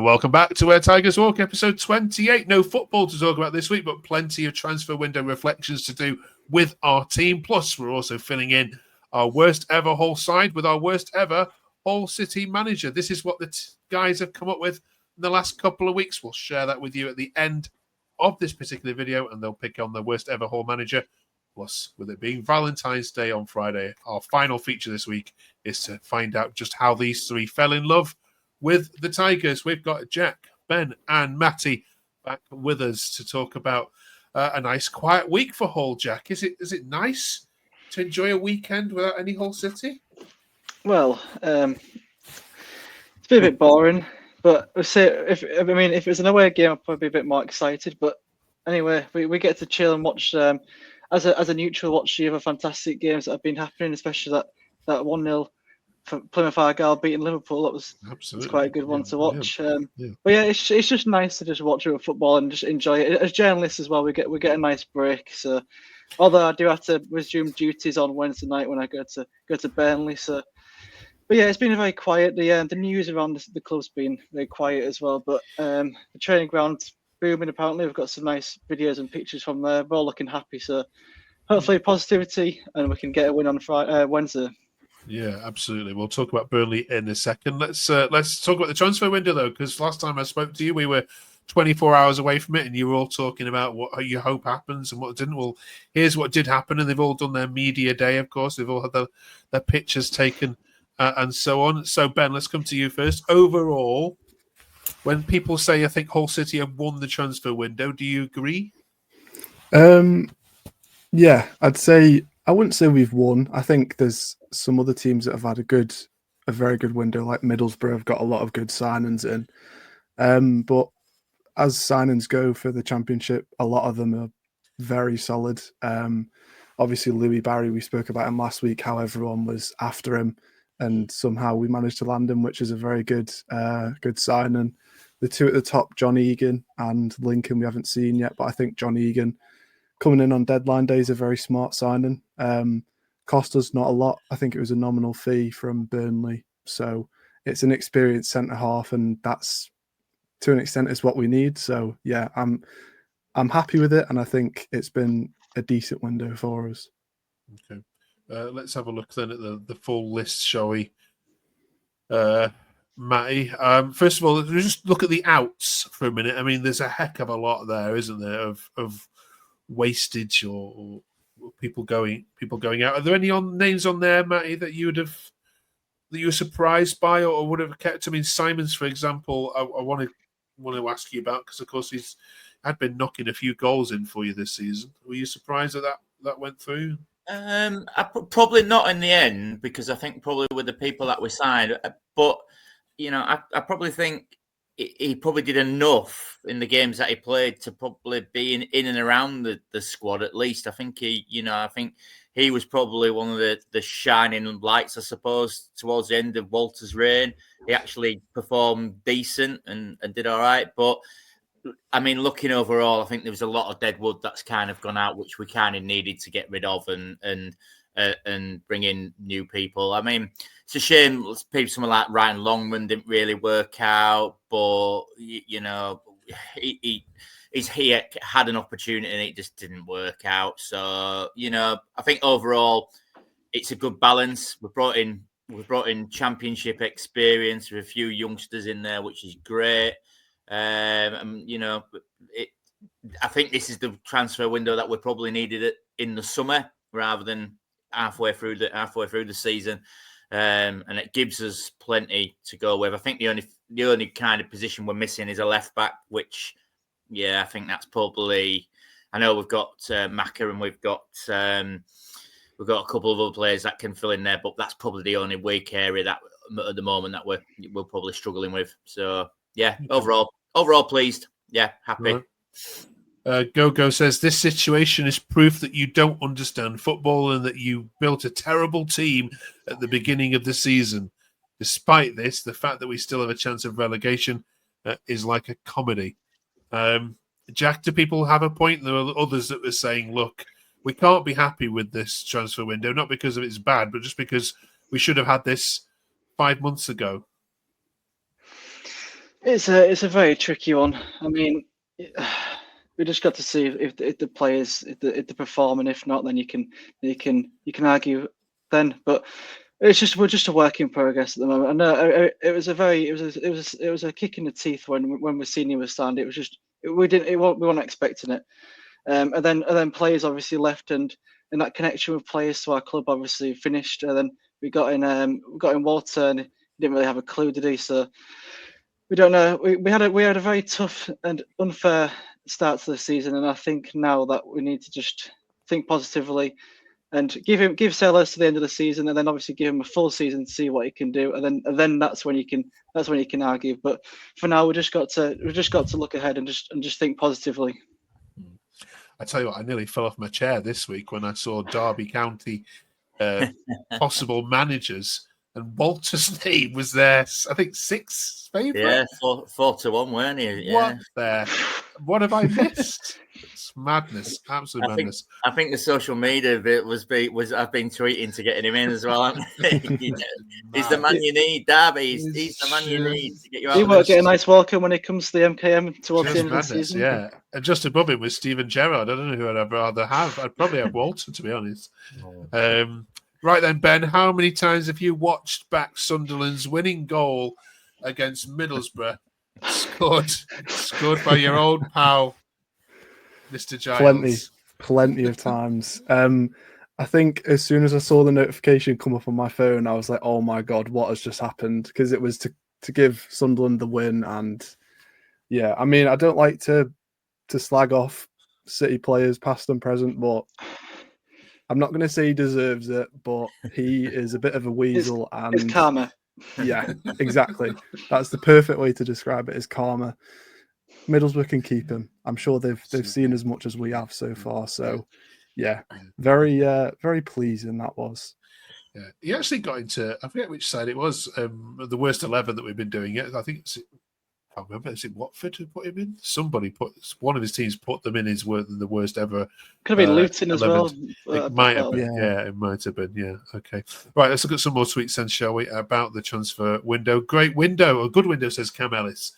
Welcome back to Where Tigers Walk, episode 28. No football to talk about this week, but plenty of transfer window reflections to do with our team. Plus, we're also filling in our worst ever Hull side with our worst ever Hull City manager. This is what the guys have come up with in the last couple of weeks. We'll share that with you at the end of this particular video, and they'll pick on the worst ever Hull manager. Plus, with it being Valentine's Day on Friday, our final feature this week is to find out just how these three fell in love with the Tigers. We've got Jack, Ben, and Matty back with us to talk about a nice, quiet week for Hull. Jack, is it nice to enjoy a weekend without any Hull City? Well, it's been a bit boring, but we'll say if it was an away game, I'd probably be a bit more excited. But anyway, we get to chill and watch as a neutral, watch the other fantastic games that have been happening, especially that 1-0. For Plymouth Argyle beating Liverpool, that was quite a good one to watch. But yeah, it's just nice to just watch football and just enjoy it. As journalists as well, we get a nice break. So, although I do have to resume duties on Wednesday night when I go to Burnley. So, but yeah, it's been very quiet. The news around the club's been very quiet as well. But the training ground's booming. Apparently, we've got some nice videos and pictures from there. We're all looking happy. So, hopefully, positivity, and we can get a win on Wednesday. Yeah, absolutely. We'll talk about Burnley in a second. Let's talk about the transfer window, though, because last time I spoke to you, we were 24 hours away from it, and you were all talking about what you hope happens and what didn't. Well, here's what did happen, and they've all done their media day, of course. They've all had their pictures taken and so on. So, Ben, let's come to you first. Overall, when people say, I think Hull City have won the transfer window, do you agree? Yeah, I wouldn't say we've won. I think there's some other teams that have had a very good window, like Middlesbrough have got a lot of good signings in. But as signings go for the Championship, a lot of them are very solid. Obviously, Louis Barry, we spoke about him last week, how everyone was after him, and somehow we managed to land him, which is a very good signing. The two at the top, John Egan and Lincoln, we haven't seen yet, but I think John Egan coming in on deadline day is a very smart signing. Cost us not a lot. I think it was a nominal fee from Burnley. So it's an experienced centre-half, and that's, to an extent, is what we need. So, yeah, I'm happy with it, and I think it's been a decent window for us. Okay. Let's have a look then at the full list, shall we? Matty, first of all, just look at the outs for a minute. I mean, there's a heck of a lot there, isn't there, of wastage or people going out. Are there any names on there, Matty, that you were surprised by or would have kept? I mean, Simons, for example, I want to ask you about, because of course he's had been knocking a few goals in for you this season. Were you surprised that went through? Probably not in the end, because I think probably with the people that we signed, but I probably think he probably did enough in the games that he played to probably be in and around the squad at least. I think he was probably one of the shining lights, I suppose, towards the end of Walter's reign. He actually performed decent and did all right. But I mean, looking overall, I think there was a lot of dead wood that's kind of gone out, which we kind of needed to get rid of and bring in new people. I mean, it's a shame someone like Ryan Longman didn't really work out, but he had an opportunity and it just didn't work out. So I think overall it's a good balance. We've brought in Championship experience with a few youngsters in there, which is great. I think this is the transfer window that we probably needed it in the summer rather than halfway through the season, and it gives us plenty to go with. I think the only kind of position we're missing is a left back, which, I think that's probably. I know we've got Macca and we've got a couple of other players that can fill in there, but that's probably the only weak area that at the moment that we're probably struggling with. So overall pleased, happy. Right. Gogo says this situation is proof that you don't understand football and that you built a terrible team at the beginning of the season. Despite this, the fact that we still have a chance of relegation is like a comedy. Jack, do people have a point? There are others that were saying, look, we can't be happy with this transfer window, not because of it's bad, but just because we should have had this 5 months ago. It's a very tricky one. I mean, we just got to see if the players if they perform, and if not, then you can argue then. But we're just a work in progress at the moment. I know it was a kick in the teeth when Mourinho was signed. It was just we weren't expecting it. And then players obviously left, and that connection with players to our club obviously finished. And then we got in Walter, and he didn't really have a clue, did he? So we don't know. We had a very tough and unfair start to the season, and I think now that we need to just think positively and give Sellers to the end of the season, and then obviously give him a full season to see what he can do, and then that's when you can argue. But for now, we just got to look ahead and just think positively. I tell you what, I nearly fell off my chair this week when I saw Derby County possible managers, and Walter's name was there. I think 6th favourite. Yeah, 4-1, weren't he? Yeah. What have I missed? It's madness, absolute madness. I think the social media bit I've been tweeting to getting him in as well. He's the man you need, Derby. He's the man you need to get you out. He won't get a nice welcome when it comes to the MKM towards the end of the season. Yeah, and just above him was Steven Gerrard. I don't know who I'd rather have. I'd probably have Walter, to be honest. Right then, Ben, how many times have you watched back Sunderland's winning goal against Middlesbrough, scored by your old pal, Mr. Giles? Plenty of times. I think as soon as I saw the notification come up on my phone, I was like, "Oh my god, what has just happened?" Because it was to give Sunderland the win, and yeah, I mean, I don't like to slag off City players, past and present, but I'm not going to say he deserves it, but he is a bit of a weasel. It's karma. Yeah, exactly. That's the perfect way to describe it, is karma. Middlesbrough can keep him. I'm sure they've seen as much as we have so far. So, yeah, very pleasing that was. Yeah, he actually got into, I forget which side it was, the worst 11 that we've been doing it. I think I can't remember. Is it Watford who put him in? One of his teams put them in as the worst ever. Could have been Luton as well. It might have been. Yeah, it might have been. Yeah. Okay. Right. Let's look at some more tweets then, shall we? About the transfer window. Great window. A good window, says Cam Ellis.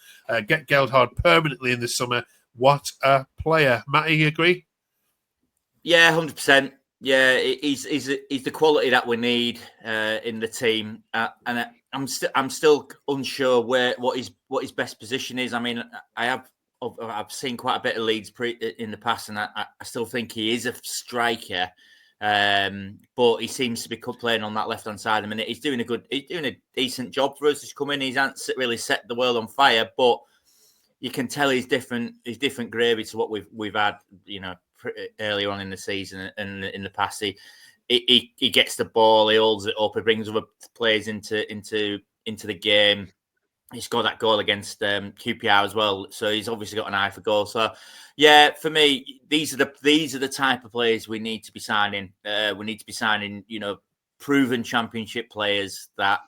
Get Geldhard permanently in the summer. What a player. Matty, you agree? Yeah, 100%. Yeah, he's the quality that we need in the team, and I'm still unsure what his best position is. I mean, I've seen quite a bit of Leeds in the past, and I still think he is a striker, but he seems to be playing on that left hand side. I mean, he's doing a decent job for us. He's come in, he's not really set the world on fire, but you can tell he's different gravy to what we've had, earlier on in the season and in the past. He gets the ball, he holds it up, he brings other players into the game. He scored that goal against QPR as well, so he's obviously got an eye for goal. So yeah, for me, these are the type of players we need to be signing. We need to be signing, proven Championship players that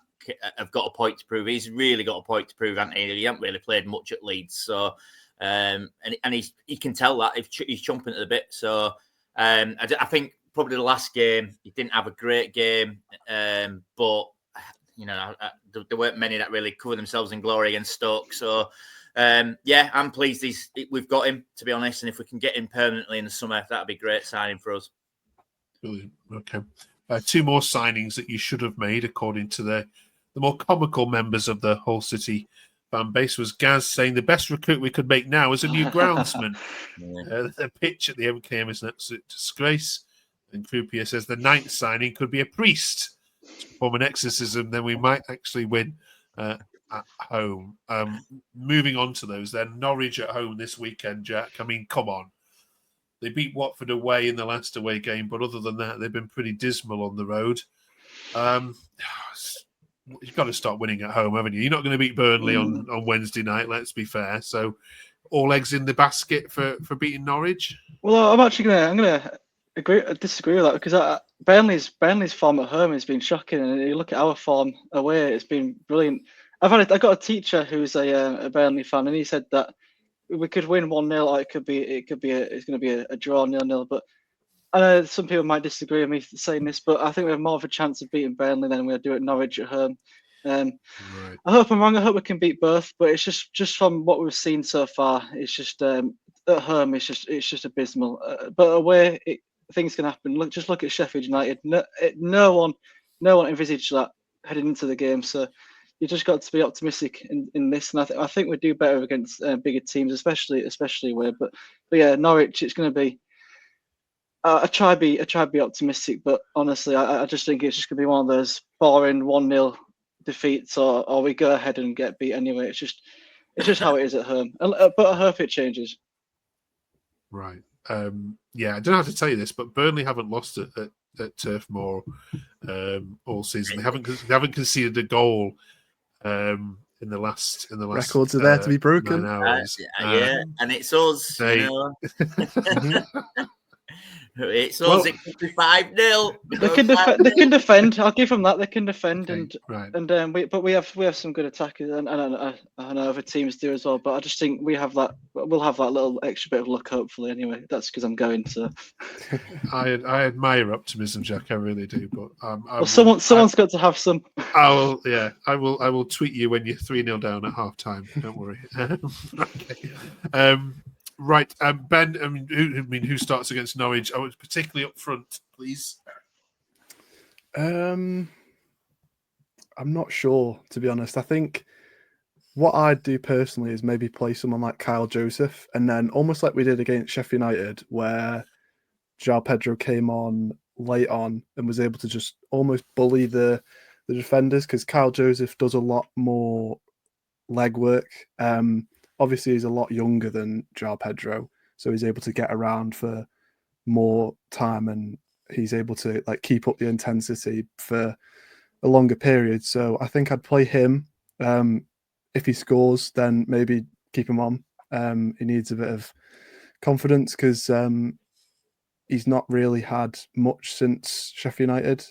have got a point to prove. He's really got a point to prove, hasn't he? He hasn't really played much at Leeds, so and he can tell that he's chomping at the bit. So I think probably the last game he didn't have a great game, but there weren't many that really covered themselves in glory against Stoke. So yeah, I'm pleased we've got him, to be honest. And if we can get him permanently in the summer, that'd be great signing for us. Brilliant. Okay, 2 more signings that you should have made, according to the more comical members of the Hull City fan base, was Gaz saying the best recruit we could make now is a new groundsman. The pitch at the MKM is an absolute disgrace. And Croupier says the 9th signing could be a priest to perform an exorcism, then we might actually win at home. Moving on to those then, Norwich at home this weekend, Jack. I mean, come on. They beat Watford away in the last away game, but other than that, they've been pretty dismal on the road. You've got to start winning at home, haven't you? You're not going to beat Burnley on Wednesday night, let's be fair. So all eggs in the basket for beating Norwich? Well, I'm gonna disagree with that, because Burnley's form at home has been shocking, and you look at our form away, it's been brilliant. I got a teacher who's a Burnley fan, and he said that we could win 1-0, or it's going to be a draw 0-0. But I know some people might disagree with me saying this, but I think we have more of a chance of beating Burnley than we do at Norwich at home. Right. Right. I hope I'm wrong. I hope we can beat both, but it's just from what we've seen so far, it's just at home, it's just abysmal. But away, things can happen. Look at Sheffield United. No one envisaged that heading into the game. So you just got to be optimistic in this, and I think we do better against bigger teams, especially away. But yeah, Norwich, it's going to be. I try to be optimistic, but honestly, I just think it's just going to be one of those boring 1-0 defeats, or we go ahead and get beat anyway. It's just how it is at home. But I hope it changes. Right. Yeah, I don't know how to tell you this, but Burnley haven't lost at Turf Moor all season. They haven't conceded a goal in the last Records are there to be broken. 9 hours. Yeah, and it's us. It's us. It could be 5-0. They can defend. I'll give them that. They can defend, right. But we have some good attackers, and I know other teams do as well. But I just think we'll have that little extra bit of luck, hopefully. Anyway, that's because I'm going to. I admire optimism, Jack. I really do. But someone's got to have some. I will. Yeah, I will tweet you when you're 3-0 down at half time. Don't worry. Okay. Right, Ben. Who starts against Norwich? I was particularly up front, please. I'm not sure, to be honest. I think what I'd do personally is maybe play someone like Kyle Joseph, and then almost like we did against Sheffield United, where João Pedro came on late on and was able to just almost bully the defenders, because Kyle Joseph does a lot more legwork. Obviously, he's a lot younger than João Pedro, so he's able to get around for more time, and he's able to keep up the intensity for a longer period. So I think I'd play him. If he scores, then maybe keep him on. He needs a bit of confidence because he's not really had much since Sheffield United.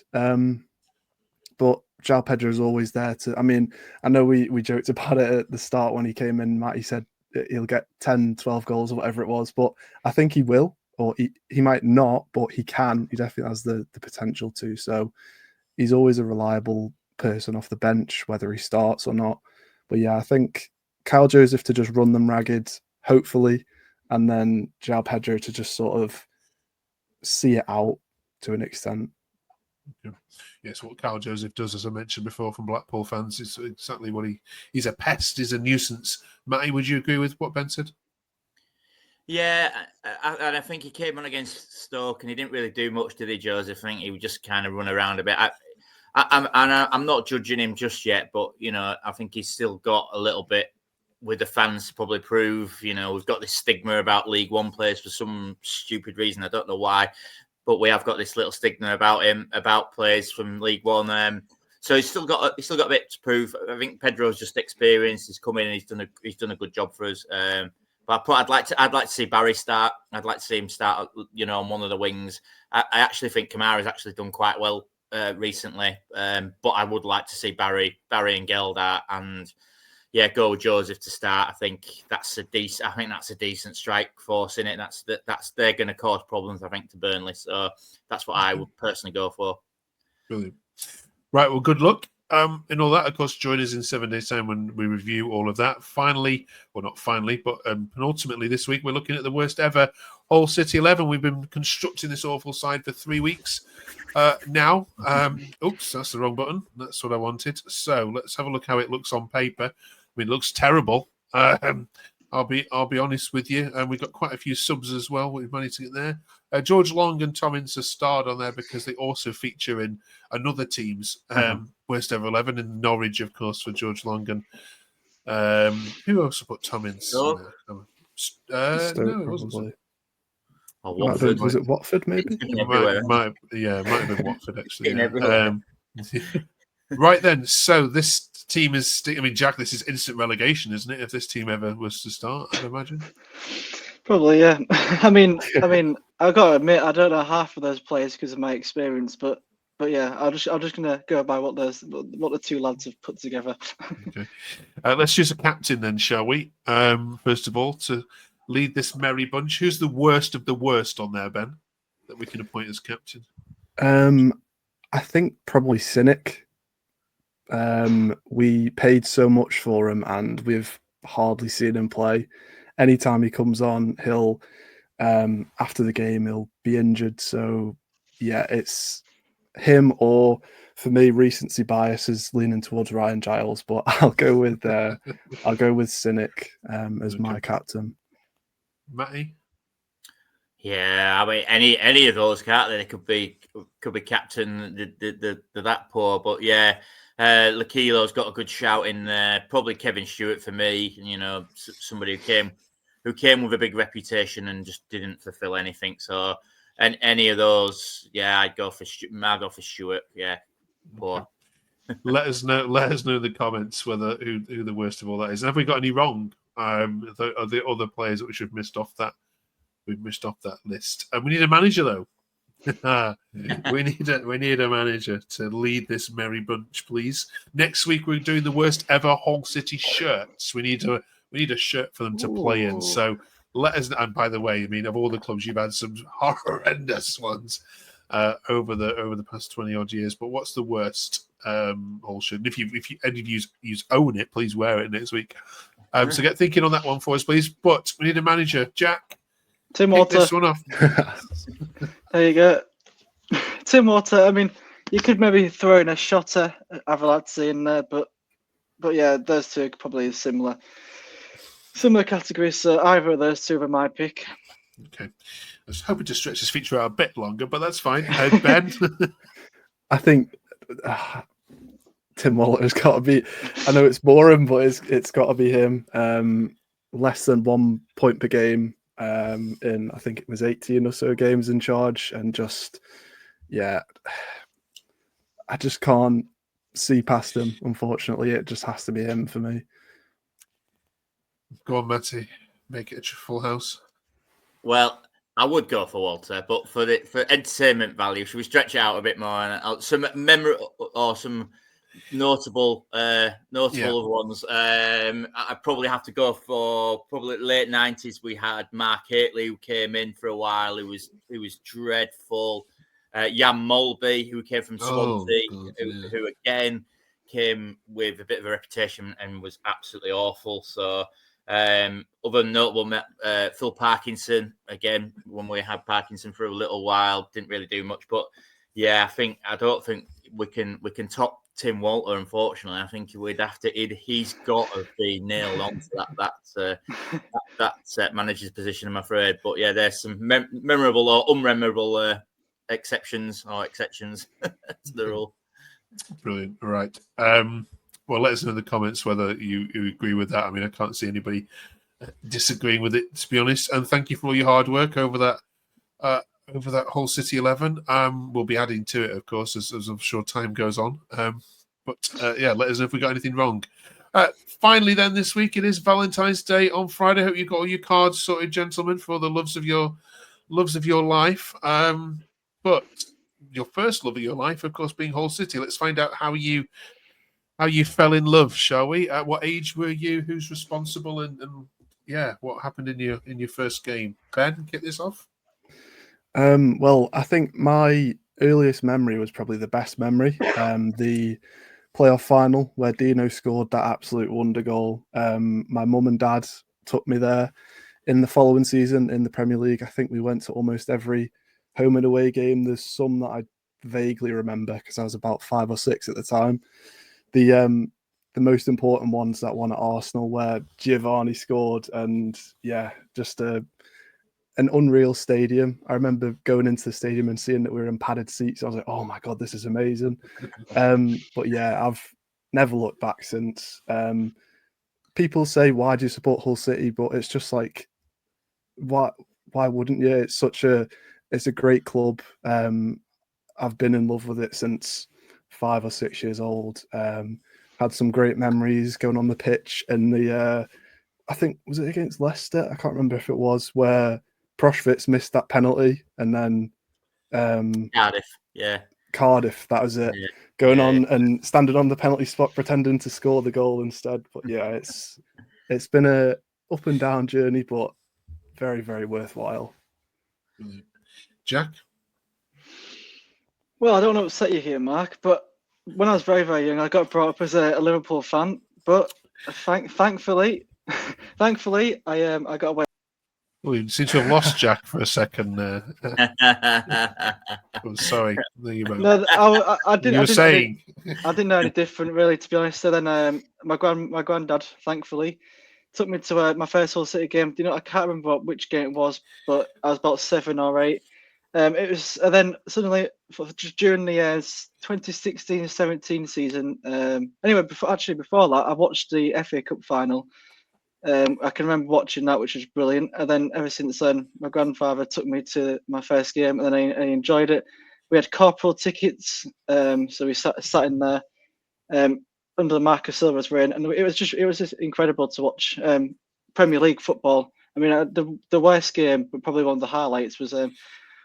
But João Pedro is always there to. I mean, I know we joked about it at the start when he came in. Matty said he'll get 10, 12 goals or whatever it was, but I think he will, or he might not, but he can. He definitely has the potential to. So he's always a reliable person off the bench, whether he starts or not. But yeah, I think Kyle Joseph to just run them ragged, hopefully, and then João Pedro to just sort of see it out to an extent. Yes, what Kyle Joseph does, as I mentioned before, from Blackpool fans, is exactly what he's a pest, he's a nuisance. Matty, would you agree with what Ben said? Yeah, and I think he came on against Stoke and he didn't really do much, did he, Joseph? I think he would just kind of run around a bit. I'm not judging him just yet, but, I think he's still got a little bit with the fans to probably prove. We've got this stigma about League One players for some stupid reason. I don't know why. But we have got this little stigma about him, about players from League One. So he's still got a bit to prove. I think Pedro's just experienced. He's come in and he's done a good job for us. But I'd like to see Barry start. I'd like to see him start, on one of the wings. I actually think Kamara's actually done quite well recently. But I would like to see Barry and Gelder and go with Joseph to start. I think that's a decent strike force in it. They're going to cause problems, I think, to Burnley. So that's what I would personally go for. Brilliant. Right. Well, good luck. In all that, of course, join us in 7 days' time when we review all of that. Finally, well, not finally, but penultimately this week, we're looking at the worst ever Hull City 11. We've been constructing this awful side for 3 weeks now. Oops, that's the wrong button. That's what I wanted. So let's have a look how it looks on paper. I mean, it looks terrible. I'll be honest with you. And we've got quite a few subs as well. We've managed to get there. George Long and Tom Ince are starred on there because they also feature in another team's worst ever 11 in Norwich, of course, for George Long. And who else put Tom Ince? Stoke, no, it wasn't. Or Watford. Was it Watford, maybe? Might have been Watford, actually. Right then, so this team is. I mean, Jack, this is instant relegation, isn't it? If this team ever was to start, I'd imagine. Probably, yeah. I mean, I've got to admit, I don't know half of those players because of my experience, but yeah, I'm just gonna go by what the two lads have put together. Okay, let's choose a captain then, shall we? First of all, to lead this merry bunch, who's the worst of the worst on there, Ben, that we can appoint as captain? I think probably Cynic. We paid so much for him, and we've hardly seen him play. Anytime he comes on, he'll after the game he'll be injured. So yeah, it's him, or for me, recency bias is leaning towards Ryan Giles, but I'll go with Cynic as my captain. Matty? Yeah, I mean, any of those, can't they? They could be captain. They're that poor, but yeah, Lakilo's got a good shout in there. Probably Kevin Stewart for me. You know, somebody who came with a big reputation and just didn't fulfil anything. So, and any of those, yeah, I'd go for Stewart. Yeah, poor. Let us know. Let us know in the comments whether who the worst of all that is. And have we got any wrong? Are the other players that we should have missed off that? We've missed off that list. We need a manager, though. we need a manager to lead this merry bunch, please. Next week we're doing the worst ever Hull City shirts. We need a shirt for them to play in. So let us. And by the way, I mean, of all the clubs, you've had some horrendous ones over the past 20 odd years. But what's the worst Hull shirt? And if any of you own it, please wear it next week. So get thinking on that one for us, please. But we need a manager, Jack. Tim Walter. This one off. There you go. Tim Walter. I mean, you could maybe throw in a Shotter, Avalatzi in there, but yeah, those two are probably similar categories. So either of those two are my pick. Okay. I was hoping to stretch this feature out a bit longer, but that's fine. Ben? I think Tim Walter's got to be. I know it's boring, but it's got to be him. Less than 1 point per game. In I think it was 18 or so games in charge, and just I just can't see past him. Unfortunately, it just has to be him for me. Go on, Matty. Make it a full house. Well, I would go for Walter, but for entertainment value, should we stretch it out a bit more? And some notable other ones. I'd probably have to go for probably late 90s. We had Mark Haitley, who came in for a while. He was dreadful. Jan Molby, who came from Swansea, who again came with a bit of a reputation and was absolutely awful. So other notable, Phil Parkinson, again, when we had Parkinson for a little while, didn't really do much. But yeah, I don't think we can top Tim Walter, unfortunately. I think we'd have to. He's got to be nailed on to that manager's position, I'm afraid. But yeah, there's some memorable or unmemorable exceptions to the rule. Brilliant. All right. Well, let us know in the comments whether you agree with that. I mean, I can't see anybody disagreeing with it, to be honest. And thank you for all your hard work over that Hull City 11. We'll be adding to it, of course, as I'm sure time goes on. But let us know if we got anything wrong. Finally, then, this week it is Valentine's Day on Friday. Hope you got all your cards sorted, gentlemen, for the loves of your life. But your first love of your life, of course, being Hull City. Let's find out how you fell in love, shall we? At what age were you? Who's responsible? And what happened in your first game? Ben, kick this off. Well, I think my earliest memory was probably the best memory. The playoff final where Dino scored that absolute wonder goal. My mum and dad took me there. In the following season in the Premier League, I think we went to almost every home and away game. There's some that I vaguely remember because I was about 5 or 6 at the time. The most important one's that one at Arsenal where Giovanni scored, and just an unreal stadium. I remember going into the stadium and seeing that we were in padded seats. I was like, oh my God, this is amazing. But yeah, I've never looked back since. People say, why do you support Hull City? But it's just like, why wouldn't you? It's a great club. I've been in love with it since 5 or 6 years old. Had some great memories going on the pitch, and I think, was it against Leicester? I can't remember if it was, where Proschwitz missed that penalty, and then Cardiff, that was it. Going on and standing on the penalty spot, pretending to score the goal instead. But yeah, it's been a up and down journey, but very, very worthwhile. Jack? Well, I don't want to upset you here, Mark, but when I was very, very young, I got brought up as a Liverpool fan, but thankfully, I got away. Well, you seem to have lost Jack for a second there. Oh, sorry. There you go. No, I didn't. You were saying. I didn't know any different, really, to be honest. So then, my granddad, thankfully, took me to my first Hull City game. I can't remember which game it was, but I was about 7 or 8. It was, and then suddenly during the 2016-17 season. Anyway, before that, I watched the FA Cup final. I can remember watching that, which was brilliant. And then ever since then, my grandfather took me to my first game, and then I enjoyed it. We had corporal tickets, so we sat in there under the Marcus Silva's reign, and it was just incredible to watch Premier League football. I mean, the worst game, but probably one of the highlights was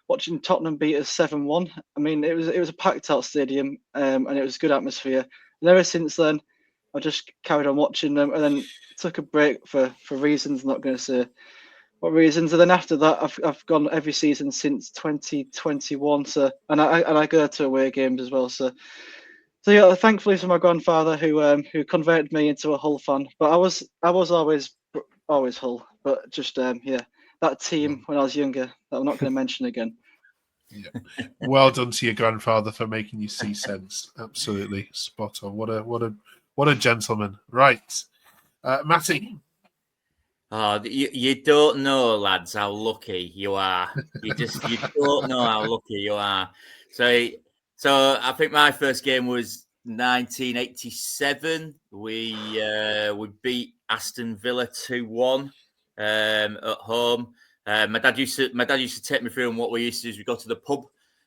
watching Tottenham beat us 7-1. I mean, it was a packed out stadium, and it was good atmosphere. And ever since then, I just carried on watching them, and then took a break for reasons. I'm not going to say what reasons. And then after that, I've gone every season since 2021. So and I go to away games as well. So yeah, thankfully for my grandfather who converted me into a Hull fan. But I was always Hull. But just that team when I was younger that I'm not going to mention again. Yeah. Well done to your grandfather for making you see sense. Absolutely spot on. What a gentleman. Right. Matty. Oh, you don't know, lads, how lucky you are. You don't know how lucky you are. So I think my first game was 1987. We beat Aston Villa 2-1 at home. My dad used to take me through, and what we used to do is we go to the pub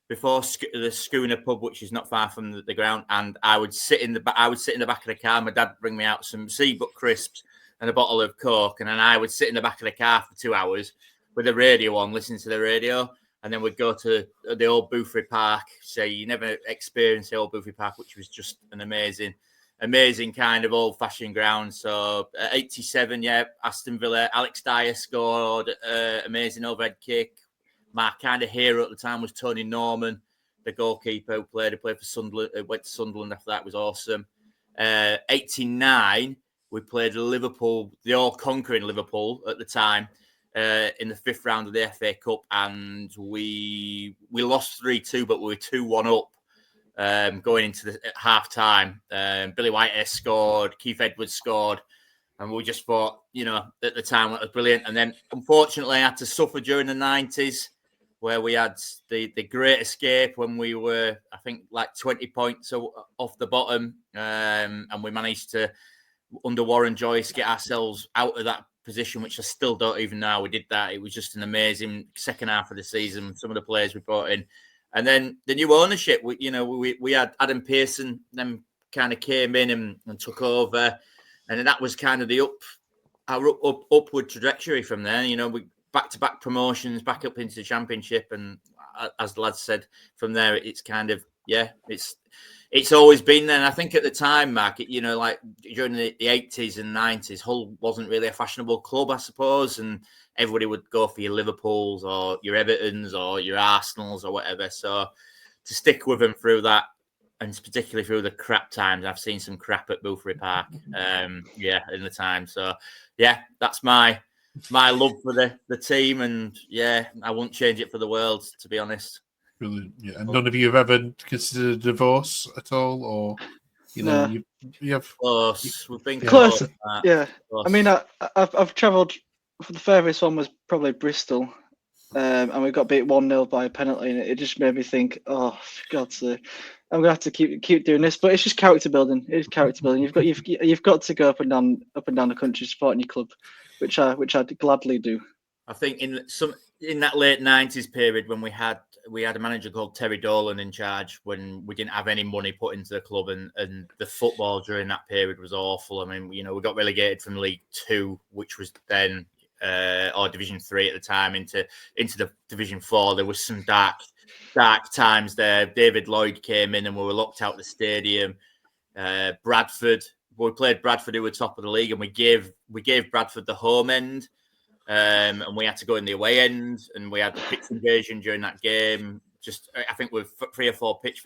before the Schooner pub, which is not far from the ground, and I would sit in the back of the car. My dad would bring me out some Seabuck crisps and a bottle of Coke, and then I would sit in the back of the car for 2 hours with the radio on, listening to the radio, and then we'd go to the old Boothry Park. So you never experienced the old Boothry Park, which was just an amazing kind of old-fashioned ground. So 87, Aston Villa, Alex Dyer scored, amazing overhead kick. My kind of hero at the time was Tony Norman, the goalkeeper who played for Sunderland, went to Sunderland after that, was awesome. 89, we played Liverpool, the all-conquering Liverpool at the time, in the 5th round of the FA Cup, and we lost 3-2, but we were 2-1 up going into the half-time. Billy Whitehead scored, Keith Edwards scored, and we just thought, at the time, that was brilliant. And then, unfortunately, I had to suffer during the 90s, where we had the great escape when we were, I think, like 20 points off the bottom. And we managed to, under Warren Joyce, get ourselves out of that position, which I still don't even know how we did that. It was just an amazing second half of the season, some of the players we brought in. And then the new ownership, we had Adam Pearson, them kind of came in and took over. And then that was kind of our upward trajectory from there. We back-to-back promotions, back up into the Championship, and as the lads said, from there it's kind of it's always been there. And I think at the time, Mark, like during the 80s and 90s, Hull wasn't really a fashionable club, I suppose, and everybody would go for your Liverpools or your Evertons or your Arsenals or whatever. So to stick with them through that, and particularly through the crap times, I've seen some crap at Boothry Park, in the time. So that's my love for the team, and I wouldn't change it for the world, to be honest. Brilliant. Yeah. And none of you have ever considered a divorce at all, or No. you have close. We've been close. Yeah. Close. I mean, I've travelled. The furthest one was probably Bristol, and we got beat 1-0 by a penalty, and it just made me think, oh, for God's sake, I'm gonna have to keep doing this. But it's just character building. It is character building. You've got to go up and down the country supporting your club, which I'd gladly do. I think in that late 90s period when we had a manager called Terry Dolan in charge, when we didn't have any money put into the club, and the football during that period was awful. I mean, we got relegated from League 2, which was then or Division 3 at the time, into the Division 4. There was some dark times there. David Lloyd came in and we were locked out of the stadium. Bradford, we played Bradford, who were top of the league, and we gave Bradford the home end. And we had to go in the away end, and we had the pitch invasion during that game. just I think with 3 or 4 pitch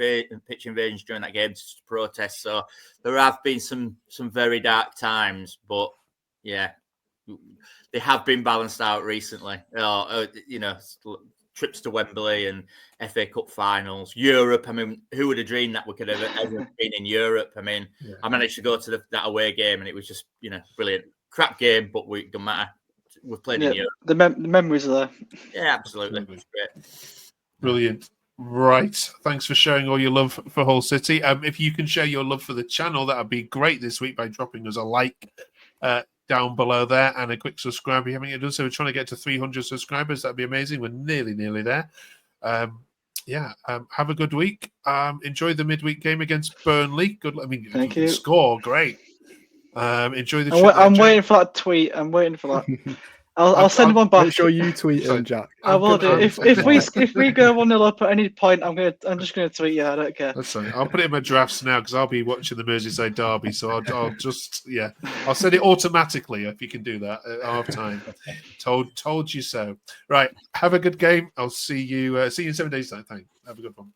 invasions during that game to protest. So there have been some very dark times, but yeah, they have been balanced out recently. Trips to Wembley and FA Cup finals, Europe. I mean, who would have dreamed that we could have ever been in Europe? I mean, I managed to go to that away game, and it was just brilliant. Crap game, but it don't matter. We've played in Europe. The memories are there. Yeah, absolutely. It was great. Brilliant. Right. Thanks for sharing all your love for Hull City. If you can share your love for the channel, that would be great this week by dropping us a like down below there and a quick subscribe if you haven't yet done so. We're trying to get to 300 subscribers. That'd be amazing. We're nearly there. Have a good week. Enjoy the midweek game against Burnley. Good. I mean, Thank you. Score great. Enjoy the. I'm waiting for that tweet. I'm waiting for that. I'll send one back. Make sure you tweet him, Jack. I will do. If we go 1-0 up at any point, I'm just gonna tweet you. I don't care. That's fine. I'll put it in my drafts now because I'll be watching the Merseyside derby. So I'll just I'll send it automatically if you can do that at half time. Told you so. Right. Have a good game. I'll see you in 7 days time. Thanks. Have a good one.